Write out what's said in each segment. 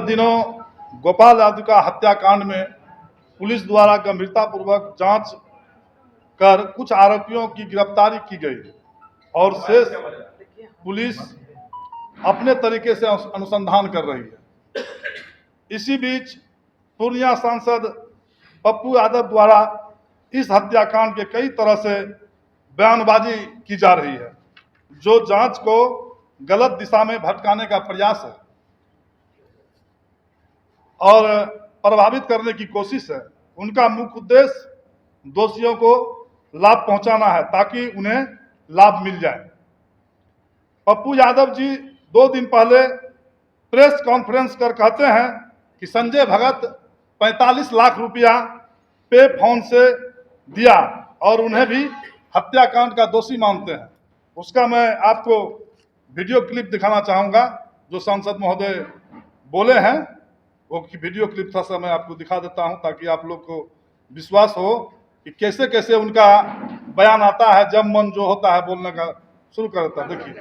दिनों गोपाल यादव का हत्याकांड में पुलिस द्वारा गंभीरतापूर्वक जांच कर कुछ आरोपियों की गिरफ्तारी की गई और शेष पुलिस अपने तरीके से अनुसंधान कर रही है। इसी बीच पूर्णिया सांसद पप्पू यादव द्वारा इस हत्याकांड के कई तरह से बयानबाजी की जा रही है, जो जांच को गलत दिशा में भटकाने का प्रयास है और प्रभावित करने की कोशिश है। उनका मुख्य उद्देश्य दोषियों को लाभ पहुंचाना है ताकि उन्हें लाभ मिल जाए। पप्पू यादव जी 2 दिन पहले प्रेस कॉन्फ्रेंस कर कहते हैं कि संजय भगत 45 लाख रुपया पे फोन से दिया और उन्हें भी हत्याकांड का दोषी मानते हैं। उसका मैं आपको वीडियो क्लिप दिखाना चाहूँगा जो सांसद महोदय बोले हैं। वो वीडियो क्लिप थोड़ा सा मैं आपको दिखा देता हूं ताकि आप लोग को विश्वास हो कि कैसे कैसे उनका बयान आता है जब मन जो होता है बोलने का शुरू करता है। देखिए,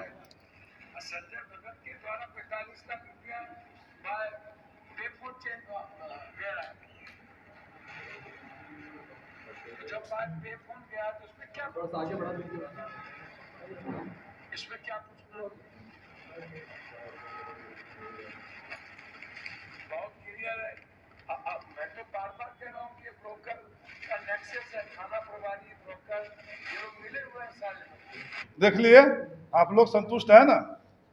संजय भगत के द्वारा 45 लाख रुपया पेफोन चेन गया। जब बात पेफोन गया तो उसमें क्या आगे बढ़ा दीजिए, इसमें क्या कुछ बहुत क्लियर है। मैं तो बार बार कह रहा हूँ कि ब्रोकर का नेक्सस है, थाना प्रभारी ब्रोकर ये लोग मिले हुए हैं सारे। देख लिए आप लोग, संतुष्ट है ना?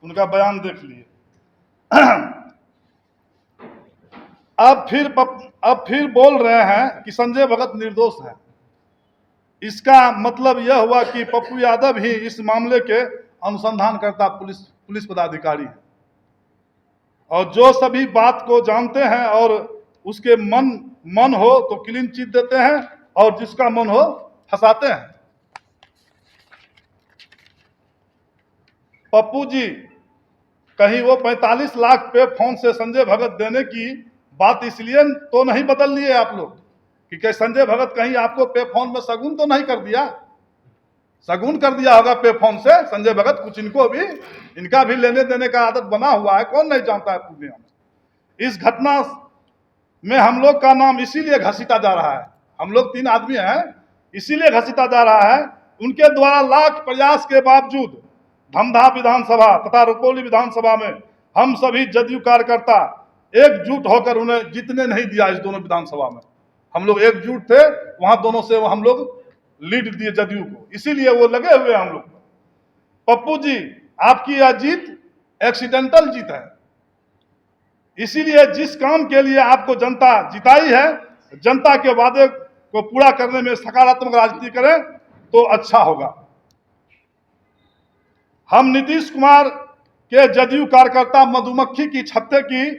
उनका बयान देख लिए। अब फिर बोल रहे हैं कि संजय भगत निर्दोष है। इसका मतलब यह हुआ कि पप्पू यादव ही इस मामले के अनुसंधानकर्ता पुलिस पदाधिकारी है और जो सभी बात को जानते हैं और उसके मन हो तो क्लीन चिट देते हैं और जिसका मन हो फंसाते हैं। पप्पू जी कहीं वो 45 लाख पे फोन से संजय भगत देने की बात इसलिए तो नहीं बदल लिए आप लोग कि संजय भगत कहीं आपको पे फोन में शगुन तो नहीं कर दिया? शगुन कर दिया होगा पे फोन से संजय भगत। कुछ इनका भी लेने देने का आदत बना हुआ है, कौन नहीं जानता है पूर्णिया में। इस घटना में हम लोग का नाम इसीलिए घसीटा जा रहा है। हम लोग 3 आदमी हैं, इसीलिए घसीटा जा रहा है। उनके द्वारा लाख प्रयास के बावजूद धमधा विधानसभा तथा रुपौली विधानसभा में हम सभी जदयू कार्यकर्ता एकजुट होकर उन्हें जीतने नहीं दिया। इस दोनों विधानसभा में हम लोग एकजुट थे, वहां दोनों से हम लोग लीड दिए जदयू को, इसीलिए वो लगे हुए हम लोग। पप्पू जी, आपकी यह जीत एक्सीडेंटल जीत है। इसीलिए जिस काम के लिए आपको जनता जिताई है, जनता के वादे को पूरा करने में सकारात्मक राजनीति करें तो अच्छा होगा। हम नीतीश कुमार के जदयू कार्यकर्ता मधुमक्खी की छत्ते की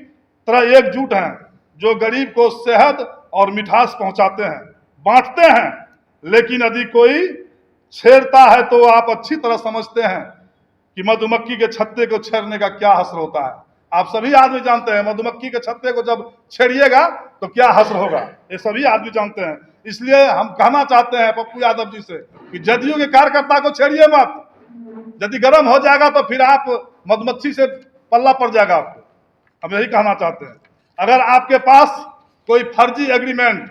तरह एकजुट हैं, जो गरीब को सेहत और मिठास पहुंचाते हैं, बांटते हैं। लेकिन यदि कोई छेड़ता है तो आप अच्छी तरह समझते हैं कि मधुमक्खी के छत्ते को छेड़ने का क्या हश्र होता है। आप सभी आदमी जानते हैं मधुमक्खी के छत्ते को जब छेड़िएगा तो क्या हश्र होगा, ये सभी आदमी जानते हैं। इसलिए हम कहना चाहते हैं पप्पू यादव जी से कि जदयू के कार्यकर्ता को छेड़िए मत। यदि गर्म हो जाएगा तो फिर आप मधुमक्खी से पल्ला पड़ जाएगा आपको। हम यही कहना चाहते हैं। अगर आपके पास कोई फर्जी एग्रीमेंट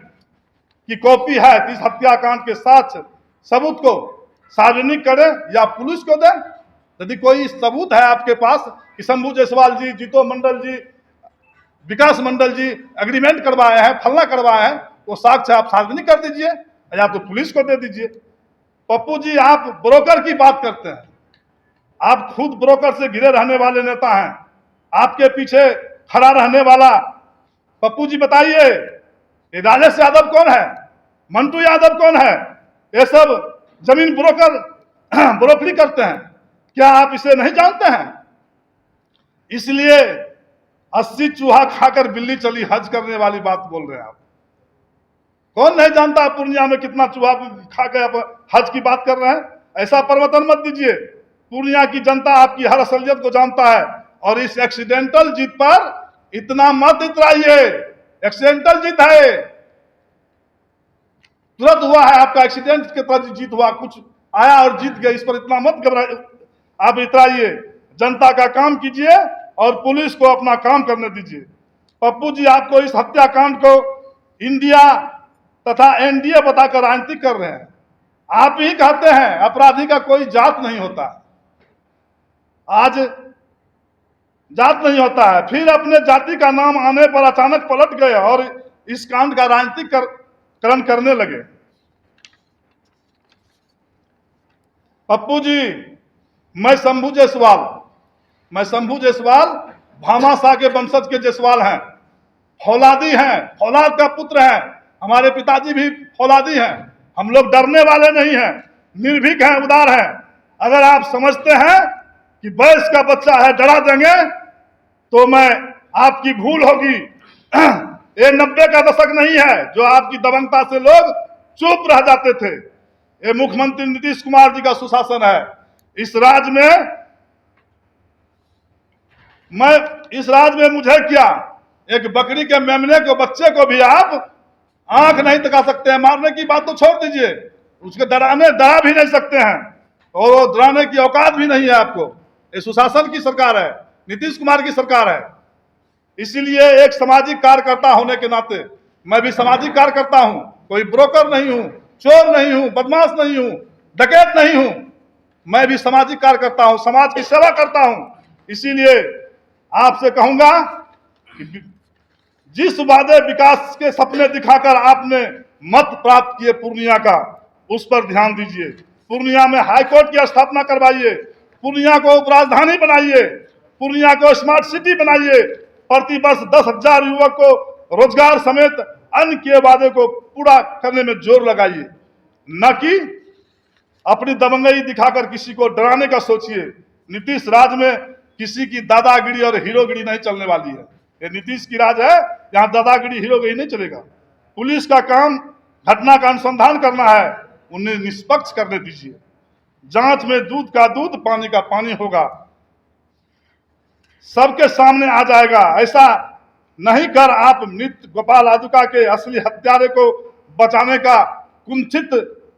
की कॉपी है तो इस हत्याकांड के साथ सबूत को सार्वजनिक करें या पुलिस को दें। यदि कोई सबूत है आपके पास कि शंभू जायसवाल जी, जीतो मंडल जी, विकास मंडल जी एग्रीमेंट करवाए हैं, फलना करवाए हैं, वो साक्ष्य आप सार्वजनिक कर दीजिए या तो पुलिस को दे दीजिए। पप्पू जी, आप ब्रोकर की बात करते हैं। आप खुद ब्रोकर से घिरे रहने वाले नेता हैं। आपके पीछे खड़ा रहने वाला पप्पू जी बताइए, ये राजेश यादव कौन है, मंटू यादव कौन है? ये सब जमीन ब्रोकरी करते हैं। क्या आप इसे नहीं जानते हैं? इसलिए 80 चूहा खाकर बिल्ली चली हज करने वाली बात बोल रहे हैं आप। कौन नहीं जानता पूर्णिया में कितना चूहा खा के आप हज की बात कर रहे हैं? ऐसा प्रवचन मत दीजिए। पूर्णिया की जनता आपकी हर असलियत को जानता है और इस एक्सीडेंटल जीत पर इतना मत इतराइए। एक्सीडेंटल जीत है, तुरंत हुआ है, आपका एक्सीडेंट के तहत जीत हुआ, कुछ आया और जीत गए। इस पर इतना मत घबराइए, आप इतराइए। जनता का काम कीजिए और पुलिस को अपना काम करने दीजिए। पप्पू जी आपको इस हत्याकांड को इंडिया तथा एनडीए बताकर राजनीति कर रहे हैं। आप ही कहते हैं अपराधी का कोई जात नहीं होता, आज जात नहीं होता है, फिर अपने जाति का नाम आने पर अचानक पलट गए और इस कांड का राजनीतिकरण करने लगे। पप्पू जी, मैं शंभू जायसवाल भामाशाह के वंशज के जायसवाल हैं, फौलादी हैं, फौलाद का पुत्र हैं। हमारे पिताजी भी फौलादी हैं। हम लोग डरने वाले नहीं हैं, निर्भीक हैं, उदार हैं। अगर आप समझते हैं कि वयस का बच्चा है डरा देंगे तो मैं आपकी भूल होगी। ये 90 का दशक नहीं है जो आपकी दबंगता से लोग चुप रह जाते थे। ये मुख्यमंत्री नीतीश कुमार जी का सुशासन है। इस राज्य में मुझे क्या, एक बकरी के मेमने को, बच्चे को भी आप आंख नहीं तका सकते हैं। मारने की बात तो छोड़ दीजिए, उसके डरा भी नहीं सकते हैं, और वो डराने की औकात भी नहीं है आपको। ये सुशासन की सरकार है, नीतीश कुमार की सरकार है। इसीलिए एक सामाजिक कार्यकर्ता होने के नाते मैं भी सामाजिक कार्यकर्ता हूं, कोई ब्रोकर नहीं हूं, चोर नहीं हूं, बदमाश नहीं हूं, डकैत नहीं हूं। मैं भी सामाजिक कार्यकर्ता हूं, समाज की सेवा करता हूं। इसीलिए आपसे कहूंगा कि जिस वादे विकास के सपने दिखाकर आपने मत प्राप्त किए पूर्णिया का, उस पर ध्यान दीजिए। पूर्णिया में हाईकोर्ट की स्थापना करवाइए, पूर्णिया को उपराजधानी बनाइए, पूर्णिया को स्मार्ट सिटी बनाइए, प्रतिवर्ष 10,000 युवक को रोजगार समेत अन्य किए वादे को पूरा करने में जोर लगाइए, न कि अपनी दबंगई दिखाकर किसी को डराने का सोचिए। नीतीश राज में किसी की दादागिरी और हीरोगिरी नहीं चलने वाली है। ये नीतीश की राज है, यहाँ दादागिरी हीरोगिरी नहीं चलेगा। पुलिस का काम घटना का अनुसंधान करना है, उन्हें निष्पक्ष करने दीजिए। जांच में दूध का दूध, पानी का पानी होगा, सबके सामने आ जाएगा। ऐसा नहीं कर आप मृत गोपाल आदुका के असली हत्यारे को बचाने का कुंठित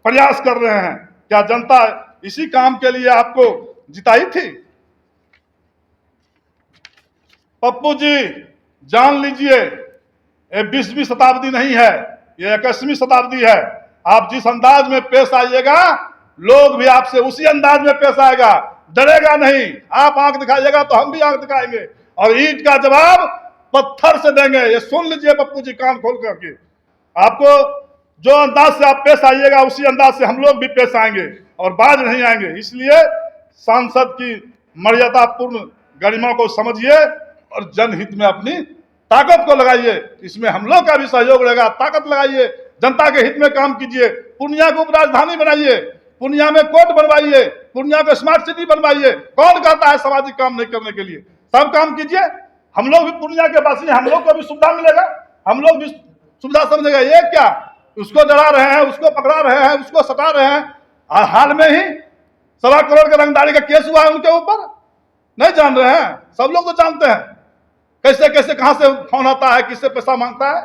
प्रयास कर रहे हैं। क्या जनता इसी काम के लिए आपको जिताई थी? पप्पू जी, जान लीजिए, ये 20वीं शताब्दी नहीं है, ये 21वीं शताब्दी है। आप जिस अंदाज में पेश आइएगा, लोग भी आपसे उसी अंदाज में पेश आएगा, डरेगा नहीं। आप आंख दिखाइएगा तो हम भी आंख दिखाएंगे, और ईंट का जवाब पत्थर से देंगे। ये सुन लीजिए पप्पू जी, कान खोल करके। आपको जो अंदाज से आप पेश आइएगा, उसी अंदाज से हम लोग भी पेश आएंगे और बाज नहीं आएंगे। इसलिए सांसद की मर्यादापूर्ण गरिमा को समझिए और जनहित में अपनी ताकत को लगाइए। इसमें हम लोग का भी सहयोग रहेगा। ताकत लगाइए, जनता के हित में काम कीजिए। पूर्णिया को उपराजधानी बनाइए, पूर्णिया में कोर्ट बनवाइए, पूर्णिया को स्मार्ट सिटी बनवाइए। कौन कहता है सामाजिक काम नहीं करने के लिए? सब काम कीजिए। हम लोग भी पूर्णिया के वासी हैं, हम लोग को भी सुविधा मिलेगा, हम लोग भी सुविधा समझेगा। ये क्या, उसको डरा रहे हैं, उसको पकड़ा रहे हैं, उसको सटा रहे हैं। और हाल में ही 1.25 करोड़ के रंगदारी का केस हुआ है उनके ऊपर, नहीं जान रहे हैं? सब लोग तो जानते हैं कैसे कैसे कहां से फोन आता है, किससे पैसा मांगता है।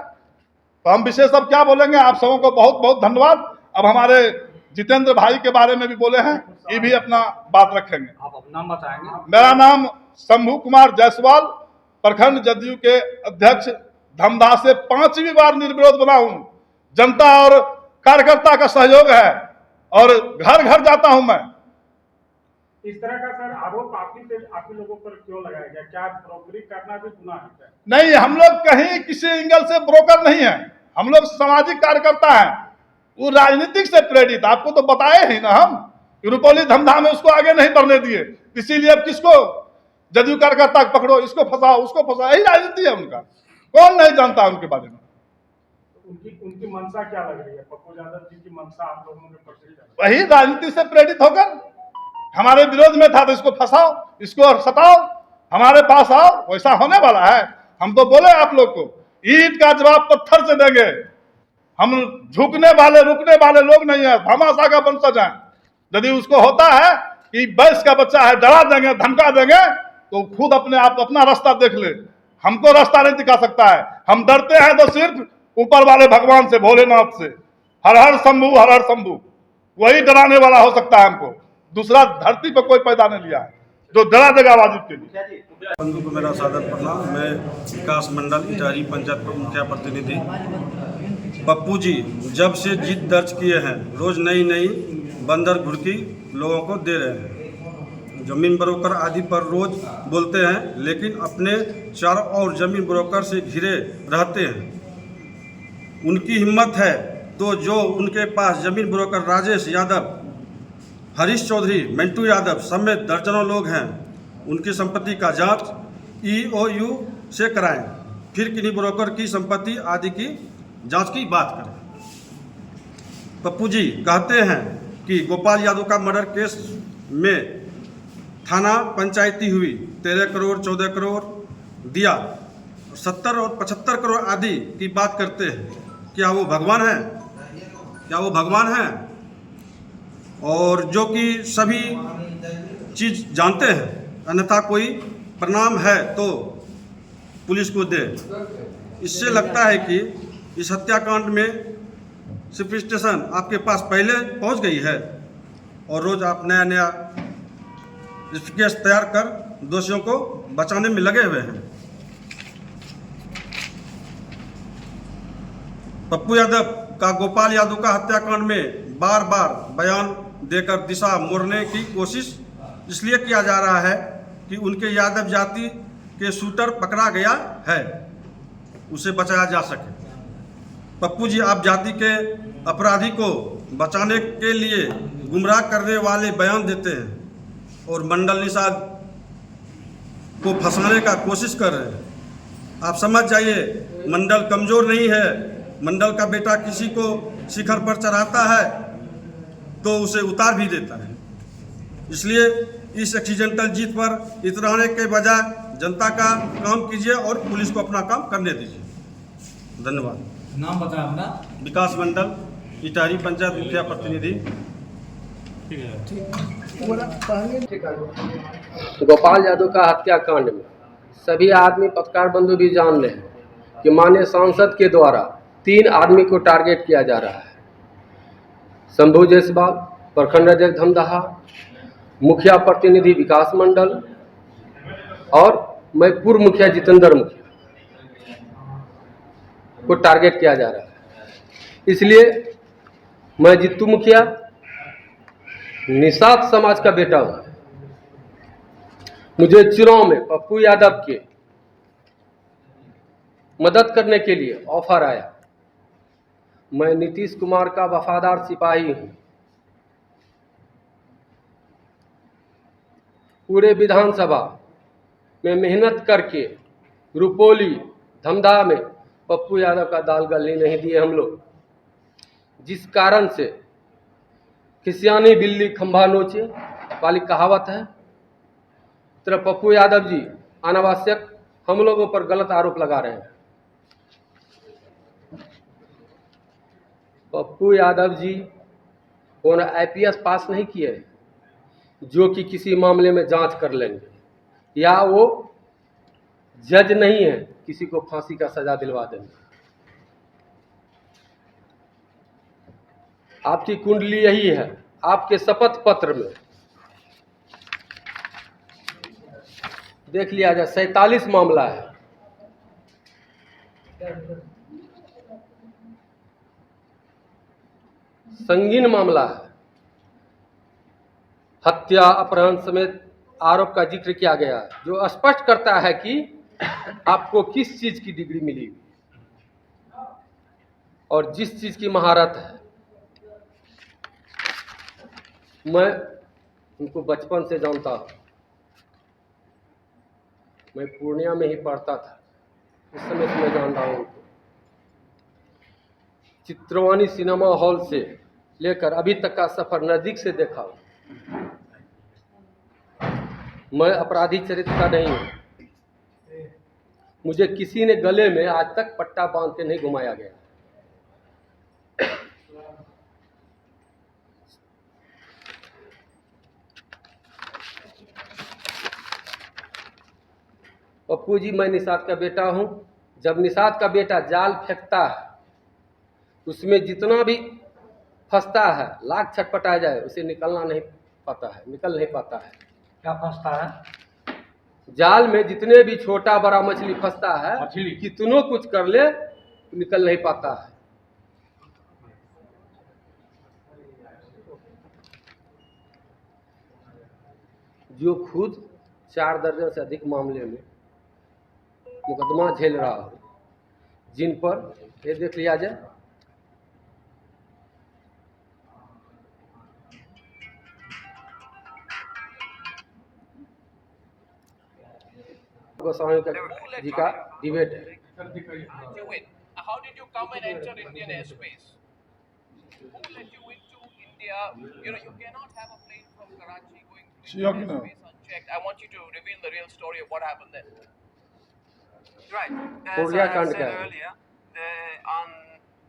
तो हम विशेष अब क्या बोलेंगे। आप सबों को बहुत बहुत धन्यवाद। अब हमारे जितेंद्र भाई के बारे में भी बोले हैं, ये भी अपना बात रखेंगे। आप अपना नाम बताएंगे? मेरा नाम शंभू कुमार जायसवाल, प्रखंड जदयू के अध्यक्ष, धमदाह से 5वीं बार निर्विरोध बना हूं। जनता और कार्यकर्ता का सहयोग है और घर घर जाता हूं मैं। इस तरह का सर आरोप आप लोगों पर क्यों लगाया गया? क्या ब्रोकरी करना भी गुनाह है? नहीं, हम लोग कहीं किसी एंगल से ब्रोकर नहीं है, हम लोग सामाजिक कार्यकर्ता हैं। वो राजनीतिक से प्रेरित, आपको तो बताए ही ना हम, रुपौली धमधा में उसको आगे नहीं बढ़ने दिए। इसीलिए अब किसको जदयू कार्यकर्ता पकड़ो, इसको फंसाओ, उसको फंसाओ, यही राजनीति है उनका। कौन नहीं जानता उनके बारे में? उनकी मंशा क्या लग रही है? पप्पू यादव जी की मंशा आप लोगों के प्रति वही राजनीति से प्रेरित होकर हमारे विरोध में था, तो इसको फंसाओ, इसको सताओ, हमारे पास आओ। वैसा होने वाला है? हम तो बोले आप लोग को, ईंट का जवाब पत्थर से देंगे। हम झुकने वाले रुकने वाले लोग नहीं है, भामाशाह का वंशज है। यदि उसको होता है कि 22 का बच्चा है, डरा देंगे, धमका देंगे, तो खुद अपने आप अपना रास्ता देख ले। हमको रास्ता नहीं दिखा सकता है। हम डरते हैं तो सिर्फ ऊपर वाले भगवान से, भोलेनाथ से। हर हर शंभू, हर हर शंभू, वही डराने वाला हो सकता है हमको। दूसरा धरती पर कोई पैदा नहीं लिया है। जो डरा देगा वाजिब के लिए। बंधु को मेरा सादर प्रणाम। मैं विकास मंडल इटारी पंचायत मुखिया प्रतिनिधि। पप्पू जी जब से जीत दर्ज किए हैं रोज नई नई बंदर घुड़की लोगों को दे रहे हैं। जमीन ब्रोकर आदि पर रोज बोलते हैं, लेकिन अपने चारों ओर जमीन ब्रोकर से घिरे रहते हैं। उनकी हिम्मत है तो जो उनके पास जमीन ब्रोकर राजेश यादव, हरीश चौधरी, मिंटू यादव समेत दर्जनों लोग हैं, उनकी संपत्ति का जांच EOU से कराएं, फिर किन्हीं ब्रोकर की संपत्ति आदि की जांच की बात करें। पप्पू जी कहते हैं कि गोपाल यादव का मर्डर केस में थाना पंचायती हुई, 13 करोड़ 14 करोड़ दिया, 70 और 75 करोड़ आदि की बात करते हैं। क्या वो भगवान है? क्या वो भगवान है? और जो कि सभी चीज़ जानते हैं, अन्यथा कोई प्रणाम है तो पुलिस को दे। इससे लगता है कि इस हत्याकांड में सोफिस्टिकेशन आपके पास पहले पहुंच गई है और रोज आप नया नया केस तैयार कर दोषियों को बचाने में लगे हुए हैं। पप्पू यादव का गोपाल यादव का हत्याकांड में बार बार बयान देकर दिशा मोड़ने की कोशिश इसलिए किया जा रहा है कि उनके यादव जाति के शूटर पकड़ा गया है, उसे बचाया जा सके। पप्पू जी आप जाति के अपराधी को बचाने के लिए गुमराह करने वाले बयान देते हैं और मंडल निषाद को फंसाने का कोशिश कर रहे हैं। आप समझ जाइए, मंडल कमज़ोर नहीं है। मंडल का बेटा किसी को शिखर पर चढ़ाता है तो उसे उतार भी देता है। इसलिए इस एक्सीडेंटल जीत पर इतराने के बजाय जनता का काम कीजिए और पुलिस को अपना काम करने दीजिए। धन्यवाद। नाम बताया अपना? विकास मंडल इटारी पंचायत मुखिया प्रतिनिधि। गोपाल यादव का हत्याकांड में सभी आदमी पत्रकार बंधु भी जान रहे हैं कि माननीय सांसद के द्वारा 3 आदमी को टारगेट किया जा रहा है। शंभू जायसवाल, प्रखंड अध्यक्ष धमदाहा, मुखिया प्रतिनिधि विकास मंडल और मैं पूर्व मुखिया जितेंद्र मुखिया को टारगेट किया जा रहा है। इसलिए मैं जित्तू मुखिया निषाद समाज का बेटा हूं। मुझे चुनाव में पप्पू यादव के मदद करने के लिए ऑफर आया। मैं नीतीश कुमार का वफादार सिपाही हूं। पूरे विधानसभा में मेहनत करके रुपोली धमदाहा में पप्पू यादव का दाल गलने नहीं दिए हम लोग, जिस कारण से खिसियानी बिल्ली खंभा नोचे वाली कहावत है, तरह पप्पू यादव जी अनावश्यक हम लोगों पर गलत आरोप लगा रहे हैं। पप्पू यादव जी कौन IPS पास नहीं किए जो कि किसी मामले में जांच कर लेंगे, या वो जज नहीं है किसी को फांसी का सजा दिलवा देंगे। आपकी कुंडली यही है। आपके शपथ पत्र में देख लिया जाए 47 मामला है। संगीन मामला है। हत्या, अपहरण समेत आरोप का जिक्र किया गया है, जो स्पष्ट करता है कि आपको किस चीज की डिग्री मिली और जिस चीज की महारत है। मैं उनको बचपन से जानता हूं। मैं पूर्णिया में ही पढ़ता था, उस समय से मैं जानता हूं उनको। चित्रवाणी सिनेमा हॉल से लेकर अभी तक का सफर नजदीक से देखा हूं। मैं अपराधी चरित्र का नहीं हूं। मुझे किसी ने गले में आज तक पट्टा बांध के नहीं घुमाया गया। पप्पू जी मैं निषाद का बेटा हूं। जब निषाद का बेटा जाल फेंकता है, उसमें जितना भी फंसता है, लाख छटपटाया जाए, उसे निकल नहीं पाता है। क्या फंसता है? जाल में जितने भी छोटा बड़ा मछली फंसता है, मछली। कितनों कुछ कर ले निकल नहीं पाता है। जो खुद 4 दर्जन से अधिक मामले में मुकदमा झेल रहा हो, जिन पर ये देख लिया जाए, गोस्वामी जी का डिबेट है। you in? How did you come and enter Indian airspace? Who let you into India? You cannot have a plane from Karachi going to Sure, Indian no. airspace unchecked. I want you to reveal the real story of what happened there. Right. As Purnia I कांड said का है। earlier,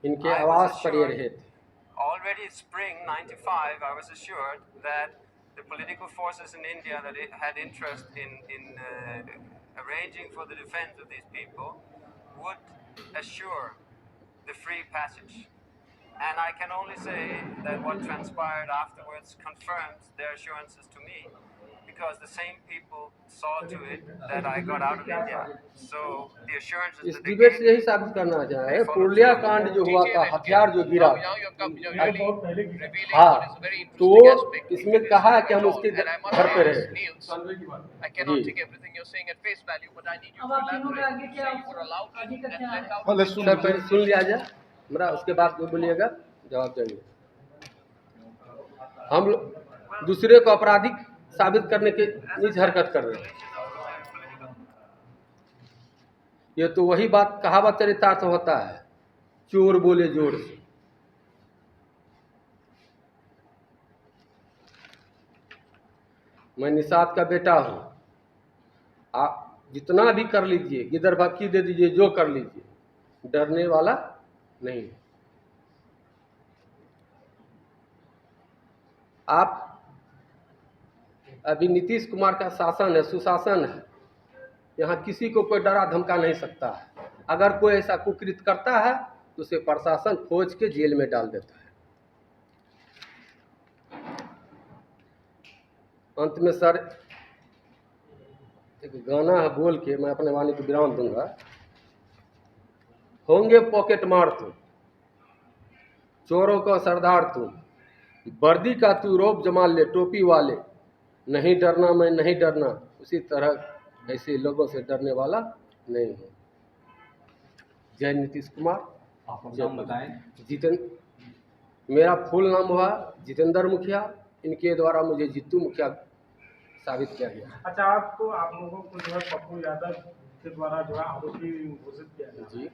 इनके I was आवास पर ये assured- रहे थे। already spring '95, I was assured that the political forces in India that had interest in arranging for the defense of these people would assure the free passage. And I can only say that what transpired afterwards confirms their assurances to me, because the same people saw to it that I got out of India. So the assurances इस that they debate gave से यही साबित करना चाहे, पूर्णिया कांड जो हुआ था, हथियार जो गिरा, Now you're really revealing हाँ, what is a very तो interesting aspect. इसमें कहा है कि हम उसके And I must घर पे say, रहे। Niels, I cannot ji. take everything you're saying at face value, but I need you अब to आप तीनों का elaborate. आगे You क्या say you were allowed आगे in का and क्या let out. पहले and सुन सर let पहले out. सुन लिया जाए, मेरा उसके बाद जो बोलिएगा जवाब देंगे। हम लोग दूसरे को आपराधिक साबित करने की नीच हरकत कर रहे हैं। ये तो वही बात कहावत चरितार्थ होता है, चोर बोले जोर से। मैं निषाद का बेटा हूँ, आप जितना भी कर लीजिए, गिदर भक्की दे दीजिए, जो कर लीजिए, डरने वाला नहीं। आप अभी नीतीश कुमार का शासन है, सुशासन है, यहाँ किसी को कोई डरा धमका नहीं सकता है। अगर कोई ऐसा कुकृत करता है तो उसे प्रशासन खोज के जेल में डाल देता है। अंत में सर एक गाना है, बोल के मैं अपने वाणी को विराम दूंगा। होंगे पॉकेट मार तुम, चोरों का सरदार तुम, वर्दी का तू रोब जमा ले टोपी वाले, नहीं डरना मैं नहीं डरना, उसी तरह ऐसे लोगों से डरने वाला नहीं हूँ। जय नीतीश कुमार। आप नाम बताएं। मेरा फुल नाम हुआ जितेंद्र मुखिया, इनके द्वारा मुझे जीतू मुखिया साबित किया गया। अच्छा, आपको आप लोगों को जो है पप्पू यादव के द्वारा जो है आरोपी घोषित किया गया जी,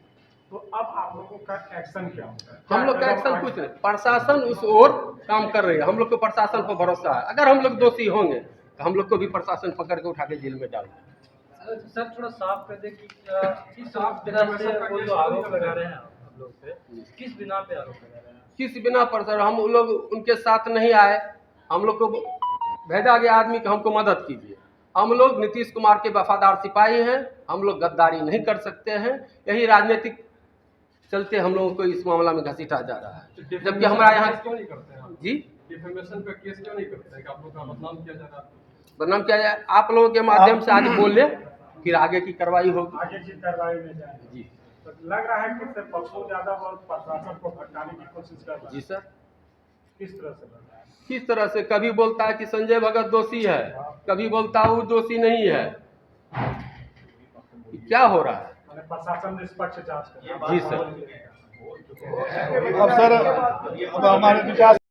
तो अब आप लोगों का एक्शन क्या होता है? हम लोग का एक्शन कुछ नहीं, प्रशासन उस ओर काम कर रही है। हम लोग को प्रशासन पर भरोसा है, अगर हम लोग दोषी होंगे तो हम लोग को भी प्रशासन पकड़ के उठा के जेल में डाल दें। सर थोड़ा साफ कर दे कि किस तरह से वो जो आरोप लगा रहे हैं आप लोग पे, किस बिना पे आरोप लगा रहे हैं? किस बिना पर सर हम लोग उनके साथ नहीं आए, हम लोग को भेजा गया आदमी कि हमको मदद कीजिए। हम लोग नीतीश कुमार के वफादार सिपाही हैं, हम लोग गद्दारी नहीं कर सकते हैं। यही राजनीतिक चलते हम लोगों को इस मामला में घसीटा जा रहा है। जबकि हमारा यहाँ क्यों नहीं करते हैं जी डिफेमेशन पे केस क्यों नहीं करते हैं कि आप लोग का बदनाम किया जा रहा है? बदनाम किया जाए, आप लोगों के माध्यम से आज बोल ले, फिर आगे की कार्रवाई होगी। आगे की कार्रवाई में जाएंगे जी तो लग रहा है कि सिर्फ पप्पू यादव और प्रशासन को भटकाने की कोशिश कर रहा जी है। सर, किस तरह से लग रहा है? किस तरह से कभी बोलता है कि संजय भगत दोषी है, कभी बोलता है वो दोषी नहीं है। क्या हो रहा है? मैंने प्रशासन निष्पक्ष जांच कर जी सर। अब सर अब हमारे विचार